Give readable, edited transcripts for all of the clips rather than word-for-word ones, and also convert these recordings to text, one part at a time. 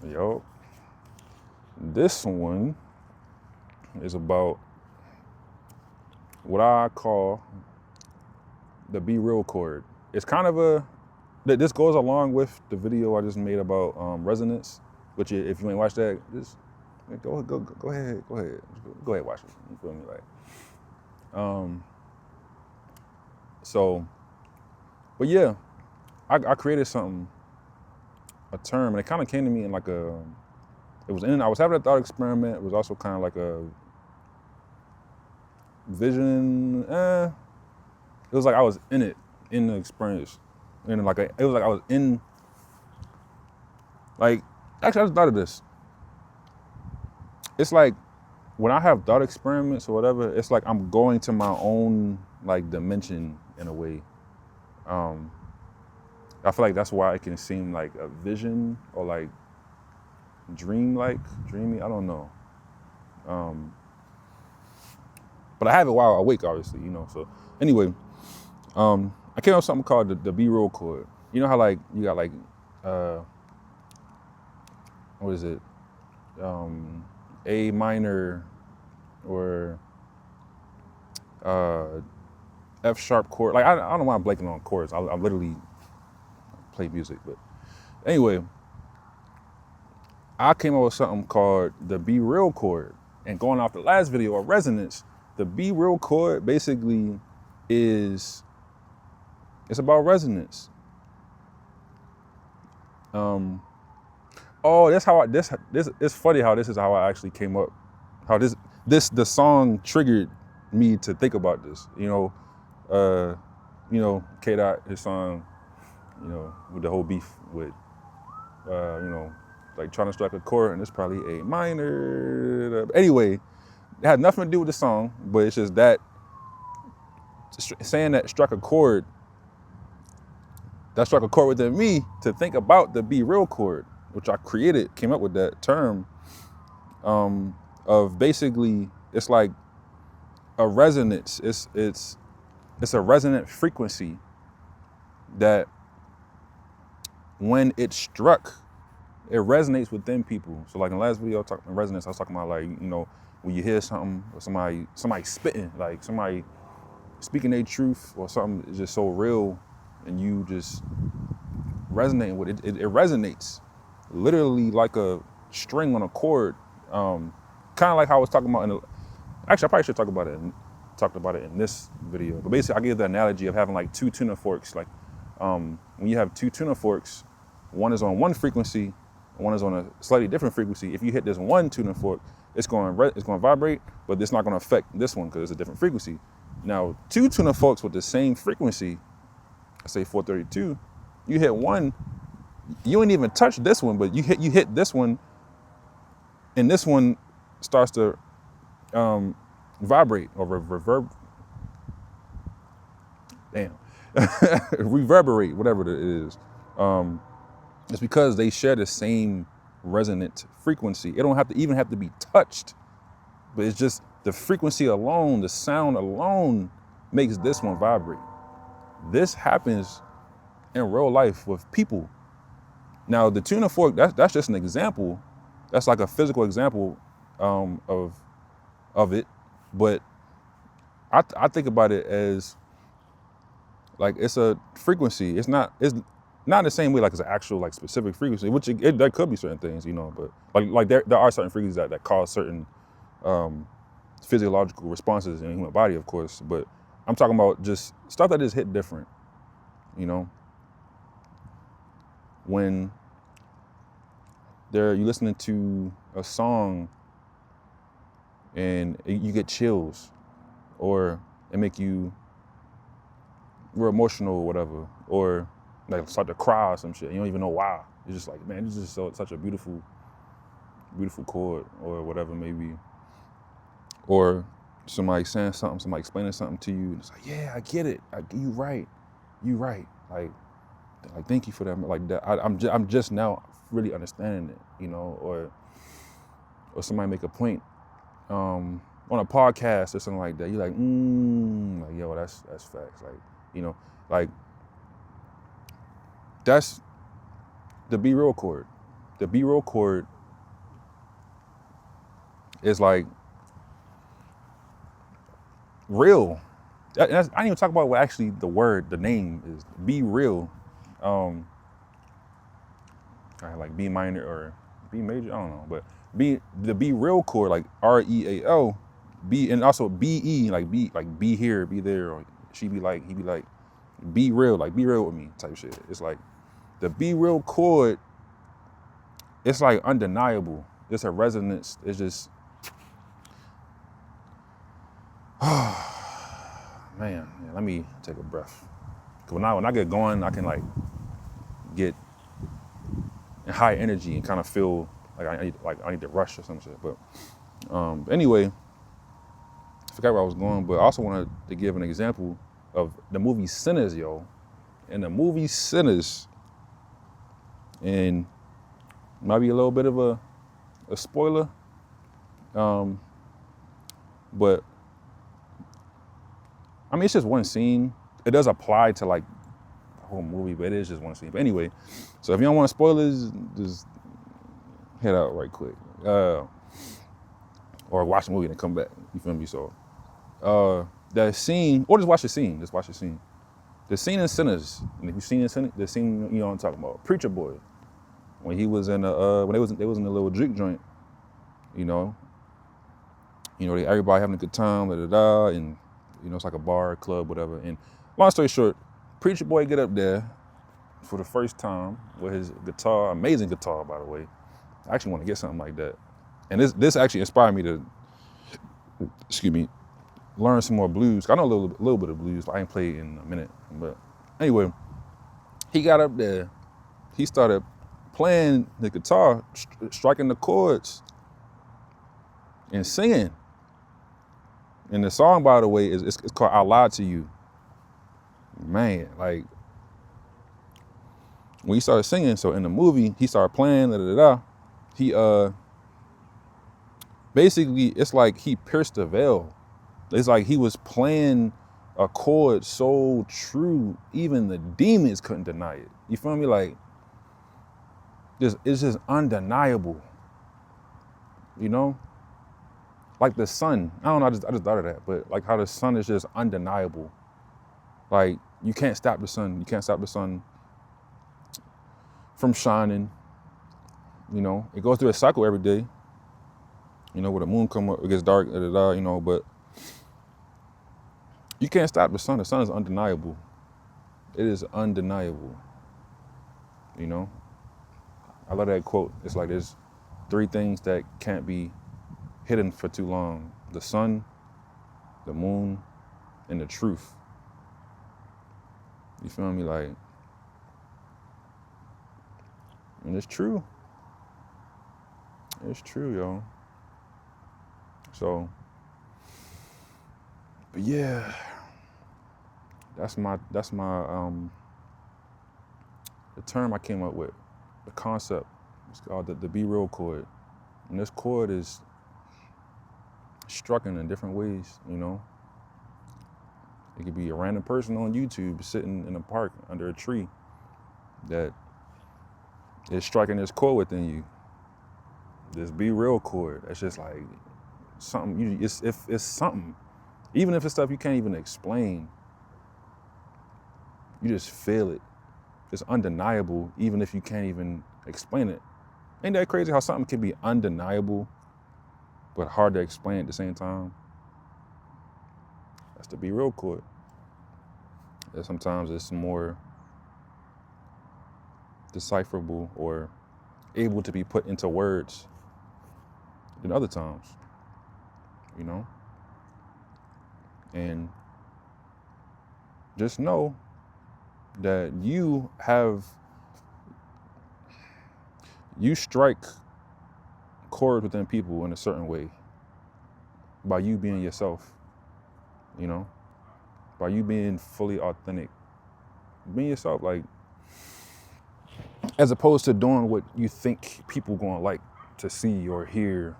Yo, this one is about what I call the Be Real chord. It's kind of this goes along with the video I just made about resonance, which if you ain't watched that, just go ahead, go ahead watch it. You feel me? Um, so, but yeah, I created a term, and it kind of came to me in I was having a thought experiment. It was also kind of like a vision. It was like I was in the experience, and it was like I was in. Like, actually, I just thought of this. It's like when I have thought experiments or whatever, it's like I'm going to my own like dimension in a way. I feel like that's why it can seem like a vision or like dreamy. I don't know. But I have it while awake, obviously, So anyway, I came up with something called the Be Real chord. You know how like you got like what is it? A minor or F sharp chord. Like I don't know why I'm blanking on chords. I literally play music, but anyway, I came up with something called the Be Real chord. And going off the last video of resonance, the Be Real chord basically it's about resonance. That's how this it's funny how this is how I actually came up. How the song triggered me to think about this. K Dot, his song, with the whole beef with like trying to strike a chord, and it's probably a minor. Anyway, it had nothing to do with the song, but it's just that saying that struck a chord within me to think about the Be Real chord, which I came up with that term of basically it's like a resonance. It's a resonant frequency that when it struck, it resonates within people. So like in the last video, talking resonance, I was talking about like, when you hear something or somebody spitting, like somebody speaking their truth or something is just so real and you just resonating with it. It resonates literally like a string on a chord. Kind of like how I was talking about actually I probably should talked about it in this video. But basically I gave the analogy of having like two tuner forks. Like when you have two tuner forks, one is on one frequency, one is on a slightly different frequency. If you hit this one tuner fork, it's going to vibrate, but it's not going to affect this one because it's a different frequency. Now, two tuner forks with the same frequency, I say 432, you hit one, you ain't even touch this one, but you hit this one, and this one starts to vibrate or reverberate, whatever it is. It's because they share the same resonant frequency. It don't have to be touched, but it's just the frequency alone, the sound alone makes this one vibrate. This happens in real life with people. Now, the tuner fork, that's just an example. That's like a physical example of it. But I think about it as like it's a frequency. It's not in the same way like it's an actual like specific frequency, which there could be certain things, but like there are certain frequencies that cause certain physiological responses in the human body, of course. But I'm talking about just stuff that just hit different, when you listening to a song and you get chills, or it make you're emotional or whatever, or like start to cry or some shit. You don't even know why. It's just like, man, this is such a beautiful chord or whatever maybe. Or somebody saying something, somebody explaining something to you, and it's like, yeah, I get it. You right. Like thank you for that. Like that, I'm just now really understanding it, or somebody make a point on a podcast or something like that. You're like, yo, that's facts. Like that's the Be Real chord. the be real chord is like real. I didn't even talk about what actually the word, the name is. Be real. I like B minor or B major, I don't know, but the be real chord, like REAL, B, and also BE, like be here, be there, or she be like, he be like, be real, like be real with me type shit. It's like the be real chord, it's like undeniable. It's a resonance. It's just, man, let me take a breath. Cause when I get going, I can like get in high energy and kind of feel like I need to rush or some shit. But anyway, I forgot where I was going, but I also wanted to give an example of the movie Sinners, yo. In the movie Sinners, and might be a little bit of a spoiler, but I mean, it's just one scene. It does apply to like the whole movie, but it is just one scene. But anyway, so if you don't want spoilers, just head out right quick. Or watch the movie and then come back. You feel me? So that scene, or just watch the scene. Just watch the scene. The scene in Sinners, and if you've seen the scene, you know what I'm talking about. Preacher Boy, when he was in when they was in the little drink joint, you know, everybody having a good time, and it's like a bar, club, whatever. And long story short, Preacher Boy get up there for the first time with his guitar, amazing guitar, by the way. I actually want to get something like that. And this actually inspired me to, learn some more blues. I know a little bit of blues, but I ain't played in a minute. But anyway, he got up there. He started playing the guitar, striking the chords, and singing. And the song, by the way, it's called "I Lied to You." Man, like when he started singing, so in the movie he started playing. He basically, it's like he pierced the veil. It's like he was playing a chord so true, even the demons couldn't deny it. You feel me? Like, it's just undeniable. You know? Like the sun. I don't know, I just thought of that, but like how the sun is just undeniable. Like, you can't stop the sun. You can't stop the sun from shining. It goes through a cycle every day. Where the moon come up, it gets dark, but you can't stop the sun. The sun is undeniable. It is undeniable. I love that quote. It's like there's 3 things that can't be hidden for too long: the sun, the moon, and the truth. You feel me? Like, and it's true. It's true, yo. So, but yeah, that's my the term I came up with, the concept. It's called the be real chord. And this chord is struck in different ways, It could be a random person on YouTube sitting in a park under a tree that is striking this chord within you. This be real chord. That's just like something. It's something. Even if it's stuff you can't even explain, you just feel it. It's undeniable, even if you can't even explain it. Ain't that crazy how something can be undeniable, but hard to explain at the same time? That's the be real chord. And sometimes it's more decipherable or able to be put into words than other times, And just know that you strike chords within people in a certain way by you being yourself, by you being fully authentic, being yourself, like, as opposed to doing what you think people gonna like to see or hear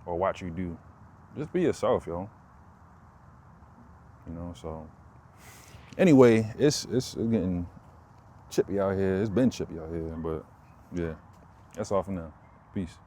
or watch you do. Just be yourself, yo. So anyway, it's getting chippy out here. It's been chippy out here, but yeah. That's all for now. Peace.